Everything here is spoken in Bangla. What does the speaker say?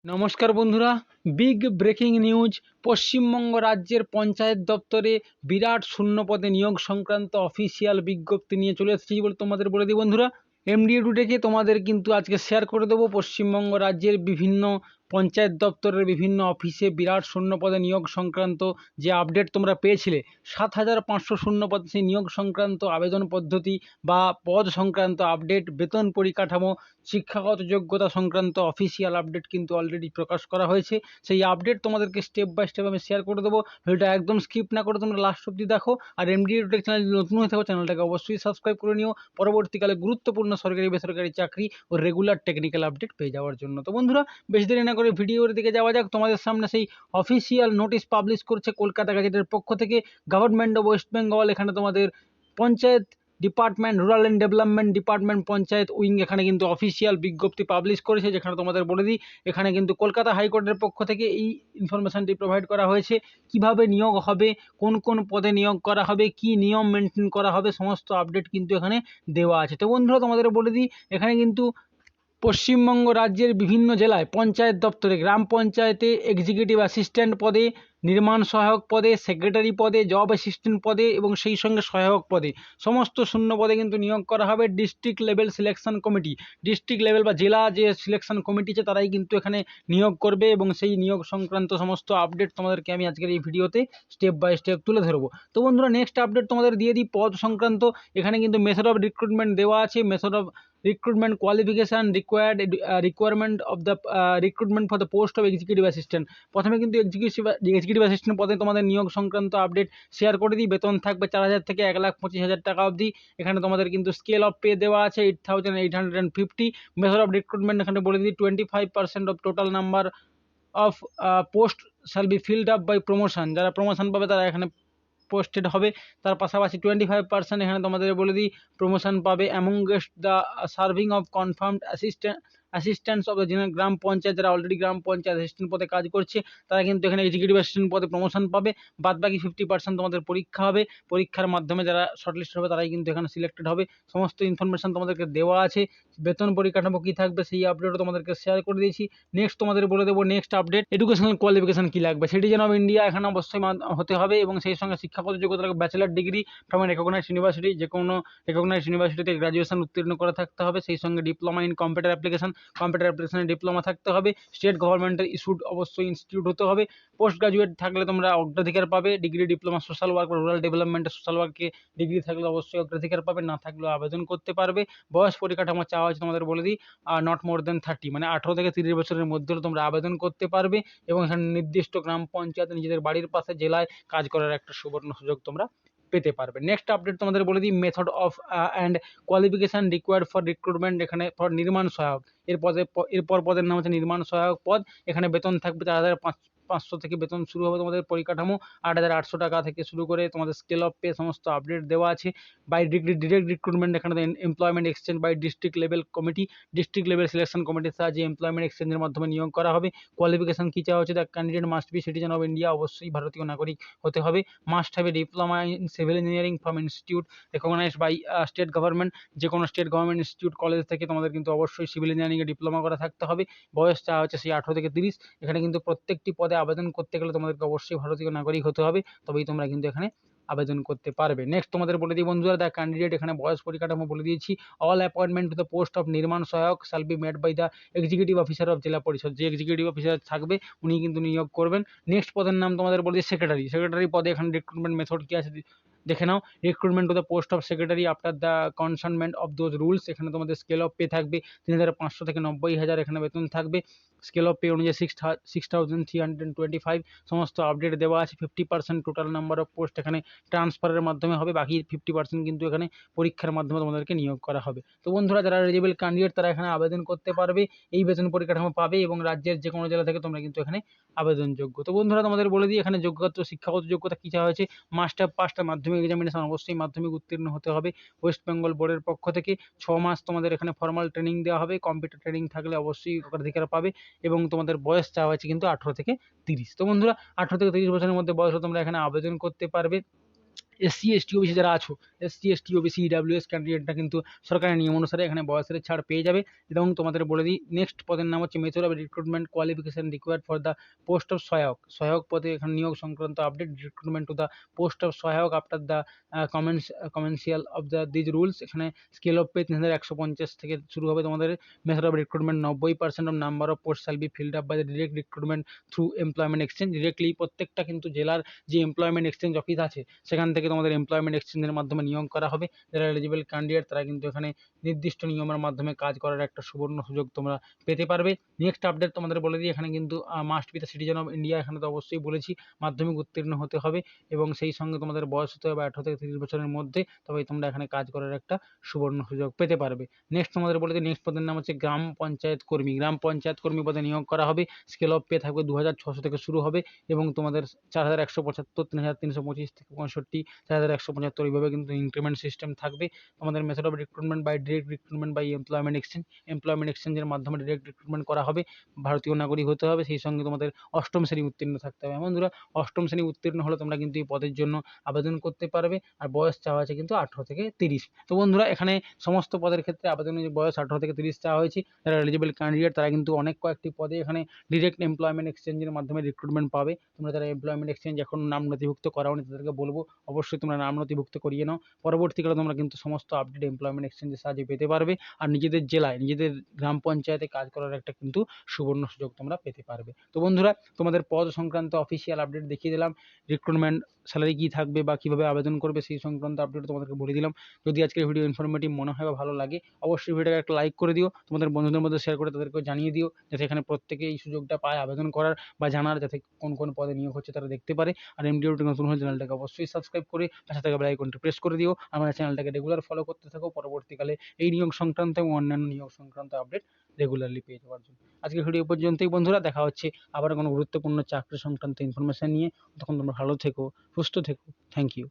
নমস্কার বন্ধুরা, বিগ ব্রেকিং নিউজ। পশ্চিমবঙ্গ রাজ্যের পঞ্চায়েত দপ্তরে বিরাট শূন্যপদে নিয়োগ সংক্রান্ত অফিসিয়াল বিজ্ঞপ্তি নিয়ে চলে এসেছি বলে তোমাদের বলে দিই বন্ধুরা। এমডিএ টুডেকে তোমাদের কিন্তু আজকে শেয়ার করে দেবো পশ্চিমবঙ্গ রাজ্যের বিভিন্ন পঞ্চায়েত দপ্তরের বিভিন্ন অফিসে বিরাট শূন্যপদে নিয়োগ সংক্রান্ত যে আপডেট তোমরা পেয়েছিলে 7,500 শূন্যপদ, সেই নিয়োগ সংক্রান্ত আবেদন পদ্ধতি বা পদ সংক্রান্ত আপডেট, বেতন পরিকাঠামো, শিক্ষাগত যোগ্যতা সংক্রান্ত অফিসিয়াল আপডেট কিন্তু অলরেডি প্রকাশ করা হয়েছে। সেই আপডেট তোমাদেরকে স্টেপ বাই স্টেপ আমি শেয়ার করে দেবো। ভিডিওটা একদম স্কিপ না করে তোমরা লাস্ট অব্দি দেখো। আর এমডিএ টুডে চ্যানেল নতুন হয়ে থাকো, চ্যানেলটাকে অবশ্যই সাবস্ক্রাইব করে নিও পরবর্তীকালে গুরুত্বপূর্ণ সরকারি বেসরকারি চাকরি ও রেগুলার টেকনিক্যাল আপডেট পেয়ে যাওয়ার জন্য। তো বন্ধুরা, বেশি দেরি না করে ভিডিওর দিকে যাওয়া যাক। তোমাদের সামনে সেই অফিসিয়াল নোটিশ পাবলিশ করছে কলকাতা গেজেটের পক্ষ থেকে গভর্নমেন্ট অফ ওয়েস্ট বেঙ্গল। এখানে তোমাদের panchayat department, rural and development department panchayat wing এখানে কিন্তু অফিসিয়াল বিজ্ঞপ্তি পাবলিশ করেছে, যেখানে তোমাদের বলে দিই এখানে কিন্তু কলকাতা হাইকোর্টের পক্ষ থেকে এই ইনফরমেশনটি প্রোভাইড করা হয়েছে। কিভাবে নিয়োগ হবে, কোন কোন পদে নিয়োগ করা হবে, কি নিয়ম মেনটেন করা হবে, সমস্ত আপডেট কিন্তু এখানে দেওয়া আছে। তো বন্ধুরা, তোমাদের বলে দিই এখানে কিন্তু পশ্চিমবঙ্গ রাজ্যের বিভিন্ন জেলায় পঞ্চায়েত দপ্তরে, গ্রাম পঞ্চায়েতে এক্সিকিউটিভ অ্যাসিস্ট্যান্ট পদে, নির্মাণ সহায়ক পদে, সেক্রেটারি পদে, জব অ্যাসিস্ট্যান্ট পদে এবং সেই সঙ্গে সহায়ক পদে সমস্ত শূন্য পদে কিন্তু নিয়োগ করা হবে। District level selection committee, district level বা জেলা যে সিলেকশন কমিটি আছে তারাই কিন্তু এখানে নিয়োগ করবে এবং সেই নিয়োগ সংক্রান্ত সমস্ত আপডেট তোমাদেরকে আমি আজকের এই ভিডিওতে স্টেপ বাই স্টেপ তুলে ধরবো। তো বন্ধুরা, নেক্সট আপডেট তোমাদের দিয়ে দিই পদ সংক্রান্ত। এখানে কিন্তু মেথড অফ রিক্রুটমেন্ট দেওয়া আছে। Method of recruitment qualification required, requirement of the recruitment for the post of executive assistant। প্রথমে কিন্তু এক্সিকিউটিভ অ্যাসিস্ট্যান্ট পদে তোমাদের নিয়োগ সংক্রান্ত আপডেট শেয়ার করে দিই। বেতন থাকবে 4,000 থেকে 1,25,000 টাকা অবধি। এখানে তোমাদের কিন্তু স্কেল অফ পে দেওয়া আছে 8,850। মেথড অফ রিক্রুটমেন্ট এখানে বলে দিই 25% of total number of post shall be filled up by promotion. যারা প্রমোশন পাবে তারা এখানে পোস্টেড হবে। তার পাশাপাশি 25% এখানে তোমাদের বলে দিই প্রমোশন পাবে amongst the serving of confirmed assistants of the gram panchayat. যারা অলরেডি গ্রাম পঞ্চায়েত অ্যাসিস্ট্যান্ট পদে কাজ করছে তারা কিন্তু এখানে এক্সিকিউটিভ অ্যাসিস্ট্যান্ট পদে প্রমোশন পাবে। বাদবাকি 50% তোমাদের পরীক্ষা হবে। পরীক্ষার মাধ্যমে যারা শর্টলিস্ট হবে তারাই কিন্তু এখানে সিলেক্টেড হবে। সমস্ত ইনফরমেশন তোমাদেরকে দেওয়া আছে। বেতন পরিকাঠামো কী থাকবে সেই আপডেটও তোমাদেরকে শেয়ার করে দিয়েছি। নেক্সট তোমাদের বলে দেবো নেক্সট আপডেট, এডুকেশনাল কোয়ালিফিকেশন কী লাগবে। সিটিজেন অফ ইন্ডিয়া এখানে অবশ্যই হতে হবে এবং সেই সঙ্গে শিক্ষাগত যোগ্যতা লাগবে bachelor degree from recognized university, যে কোনো রেকগনাইজড ইউনিভার্সিটিতে গ্র্যাজুয়েশন উত্তীর্ণ করে থাকতে হবে। সেই সঙ্গে ডিপ্লোমা ইন কম্পিউটার অ্যাপ্লিকেশনে ডিপ্লোমা থাকতে হবে। স্টেট গভর্নমেন্টের ইস্যুড অবশ্যই ইনস্টিটিউট হতে হবে। পোস্ট গ্রাজুয়েট থাকলে তোমরা অগ্রাধিকার পাবে। ডিগ্রি ডিপ্লোমা সোশ্যাল ওয়ার্ক বা রুরাল ডেভেলপমেন্টের সোশ্যাল ওয়ার্কে ডিগ্রি থাকলে অবশ্যই অগ্রাধিকার পাবে, না থাকলেও আবেদন করতে পারবে। বয়স পরিকাঠামো চাওয়া হচ্ছে তোমাদের বলে দিই নট মোর দেন 30, মানে 18 থেকে 30 বছরের মধ্যে তোমরা আবেদন করতে পারবে এবং এখানে নির্দিষ্ট গ্রাম পঞ্চায়েত নিজেদের বাড়ির পাশে জেলায় কাজ করার একটা সুবর্ণ সুযোগ তোমরা পেতে পারবে। নেক্সট আপডেট তোমাদের বলে দিই method of and qualification required for recruitment. এখানে ফর নির্মাণ সহায়ক, এরপর পদের নাম হচ্ছে নির্মাণ সহায়ক পদ। এখানে বেতন থাকবে 4,500 থেকে বেতন শুরু হবে। তোমাদের পরিকাঠামো 8,800 টাকা থেকে শুরু করে তোমাদের স্কেল অফ পে সমস্ত আপডেট দেওয়া আছে। বাই ডিরেক্ট রিক্রুটমেন্ট এখানে employment exchange by district level committee, district level selection কমিটির সাহায্যে এমপ্লয়মেন্ট এক্সচেঞ্জের মাধ্যমে নিয়োগ করা হবে। কোয়ালিফিকেশন কী চাওয়া হচ্ছে, the candidate must be citizen of India, অবশ্যই ভারতীয় নাগরিক হতে হবে। Must have a diploma in civil engineering from institute recognized by state government, যে কোনো স্টেট গভর্নমেন্ট ইনস্টিটিউট কলেজ থেকে তোমাদের কিন্তু অবশ্যই সিভিল ইঞ্জিনিয়ারিংয়ে ডিপ্লোমা করা থাকতে হবে। বয়স চাওয়া হচ্ছে সেই 18 থেকে 30। এখানে কিন্তু প্রত্যেকটি পদে আবেদন করতে গেলে তোমাদেরকে অবশ্যই ভারতীয় নাগরিক হতে হবে, তবেই তোমরা কিন্তু এখানে আবেদন করতে পারবে। নেক্সট তোমাদের বলে দিই বন্ধুরা দ্য ক্যান্ডিডেট, এখানে বয়স পরিকাঠামো বলে দিয়েছি। All appointment to the post of নির্মাণ সহায়ক shall be made by the executive officer of Zilla Parishad. যে এক্সিকিউটিভ অফিসার থাকবে উনি কিন্তু নিয়োগ করবেন। নেক্সট পদের নাম তোমাদের বলে দিই সেক্রেটারি পদে। এখানে রিক্রুটমেন্ট মেথড কী আছে দেখে নাও। Recruitment to the post of secretary after the concernment of those rules. এখানে তোমাদের স্কেল অফ পে থাকবে 3,500 থেকে 90,000 এখানে বেতন থাকবে। স্কেল অফ পে অনুযায়ী 6,325 সমস্ত আপডেট দেওয়া আছে। 50% টোটাল নাম্বার অফ পোস্ট এখানে ট্রান্সফারের মাধ্যমে হবে, বাকি 50% কিন্তু এখানে পরীক্ষার মাধ্যমে তোমাদেরকে নিয়োগ করা হবে। তো বন্ধুরা, যারা এলিজিবল ক্যান্ডিডেট তারা এখানে আবেদন করতে পারবে, এই বেতন পরিকাঠামো পাবে এবং রাজ্যের যে কোনো জেলা থেকে তোমরা কিন্তু এখানে আবেদনযোগ্য। তো বন্ধুরা, তোমাদের বলে দিই এখানে যোগ্যতা, শিক্ষাগত যোগ্যতা কী চাওয়া হয়েছে। মাস্ট হ্যাভ পাসড মাধ্যমিক এক্সামিনেশন, অবশ্যই মাধ্যমিক উত্তীর্ণ হতে হবে। ওয়েস্ট বেঙ্গল বোর্ডের পক্ষ থেকে 6 মাস তোমাদের এখানে ফর্মাল ট্রেনিং দেওয়া হবে। কম্পিউটার ট্রেনিং থাকলে অবশ্যই অগ্রাধিকার পাবে এবং তোমাদের বয়স চাওয়া হয়েছে কিন্তু 18 থেকে 30। তো বন্ধুরা, 18 থেকে 30 বছরের মধ্যে বয়সে তোমরা এখানে আবেদন করতে পারবে। এসসি এসটি ওবিসি যারা আছো, এসসি এসটি ওবিসি ইডাব্লিউএস ক্যান্ডিডেটরা কিন্তু সরকারি নিয়ম অনুসারে এখানে বয়সের ছাড় পেয়ে যাবে। এবং তোমাদের বলে দিই নেক্সট পদের নাম হচ্ছে method of recruitment qualification required for the post of Sahayak. সহায়ক পদে এখানে নিয়োগ সংক্রান্ত update, recruitment to the post of Sahayak after the commencement of the these rules. এখানে স্কেল অফ পে 3150 থেকে শুরু হবে তোমাদের। Method of recruitment 90% of number of post shall be filled up by the direct recruitment through employment exchange. Directly প্রত্যেকটা কিন্তু জেলার যে এমপ্লয়মেন্ট এক্সচেঞ্জ অফিস আছে সেখান থেকে তোমাদের এমপ্লয়মেন্ট এক্সচেঞ্জের মাধ্যমে নিয়োগ করা হবে। যারা এলিজিবল ক্যান্ডিডেট তারা কিন্তু এখানে নির্দিষ্ট নিয়মের মাধ্যমে কাজ করার একটা সুবর্ণ সুযোগ তোমরা পেতে পারবে। নেক্সট আপডেট তোমাদের বলে দিই, এখানে কিন্তু must be the citizen of India, এখানে তো অবশ্যই বলেছি মাধ্যমিক উত্তীর্ণ হতে হবে এবং সেই সঙ্গে তোমাদের বয়স হতে হবে 18 থেকে 30 বছরের মধ্যে, তবেই তোমরা এখানে কাজ করার একটা সুবর্ণ সুযোগ পেতে পারবে। নেক্সট তোমাদের বলে দিই, নেক্সট পদের নাম হচ্ছে গ্রাম পঞ্চায়েত কর্মী। গ্রাম পঞ্চায়েত কর্মী পদে নিয়োগ করা হবে। স্কেল অফ পে থাকবে 2600 থেকে শুরু হবে এবং তোমাদের 4175, 3325 থেকে 65, 4175 এইভাবে কিন্তু ইনক্রিমেন্ট সিস্টেম থাকবে। তোমাদের method of recruitment by direct recruitment by employment exchange. Employment এক্সচেঞ্জের মাধ্যমে ডিরেক্ট রিক্রুটমেন্ট করা হবে। ভারতীয় নাগরিক হতে হবে, সেই সঙ্গে তোমাদের অষ্টম শ্রেণী উত্তীর্ণ থাকতে হবে। বন্ধুরা, অষ্টম শ্রেণী উত্তীর্ণ হলে তোমরা কিন্তু এই পদের জন্য আবেদন করতে পারবে। আর বয়স চাওয়া আছে কিন্তু 18 থেকে 30। তো বন্ধুরা, এখানে সমস্ত পদের ক্ষেত্রে আবেদনের বয়স 18 থেকে 30 চাওয়া হয়েছে। যারা এলিজিবল ক্যান্ডিডেট তারা কিন্তু অনেক কয়েকটি পদে এখানে ডিরেক্ট এমপ্লয়মেন্ট এক্সচেঞ্জের মাধ্যমে রিক্রুটমেন্ট পাবে। তোমরা যারা এমপ্লয়মেন্ট এক্সচেঞ্জ এখন নাম নথিভুক্ত করাওনি তাদেরকে বলবো অবশ্যই তোমরা নাম নথিভুক্ত করিয়ে নাও। পরবর্তীকালে তোমরা কিন্তু সমস্ত আপডেট এমপ্লয়মেন্ট এক্সচেঞ্জের সাহায্যে পেতে পারবে। আর নিজেদের জেলায়, নিজেদের গ্রাম পঞ্চায়েতে কাজ করার একটা কিন্তু সুবর্ণ সুযোগ তোমরা পেতে পারবে। তো বন্ধুরা, তোমাদের পদ সংক্রান্ত অফিসিয়াল আপডেট দেখিয়ে দিলাম। রিক্রুটমেন্ট স্যালারি কী থাকবে বা কীভাবে আবেদন করবে সেই সংক্রান্ত আপডেট তোমাদেরকে বলে দিলাম। যদি আজকের ভিডিও ইনফরমেটিভ মনে হয় বা ভালো লাগে অবশ্যই ভিডিওটাকে একটা লাইক করে দিও, তোমাদের বন্ধুদের মধ্যে শেয়ার করে তাদেরকেও জানিয়ে দিও, যাতে এখানে প্রত্যেকে এই সুযোগটা পায় আবেদন করার বা জানার, যাতে কোন কোন পদে নিয়োগ হচ্ছে তারা দেখতে পারে। আর এমডিওটি নতুন হলে চ্যানেলটাকে অবশ্যই সাবস্ক্রাইব করে পাশে থাকা বেল আইকনটি প্রেস করে দিও। আমার চ্যানেলটাকে রেগুলার ফলো করতে থাকো পরবর্তীকালে এই নিয়োগ সংক্রান্ত এবং অন্যান্য নিয়োগ সংক্রান্ত আপডেট রেগুলারলি পেয়ে যাওয়ার জন্য। আজকের ভিডিও পর্যন্তই বন্ধুরা, দেখা হচ্ছে আবার কোনো গুরুত্বপূর্ণ চাকরি সংক্রান্ত ইনফরমেশন নিয়ে। তখন তোমরা ভালো থেকো, সুস্থ থেকো। Thank you.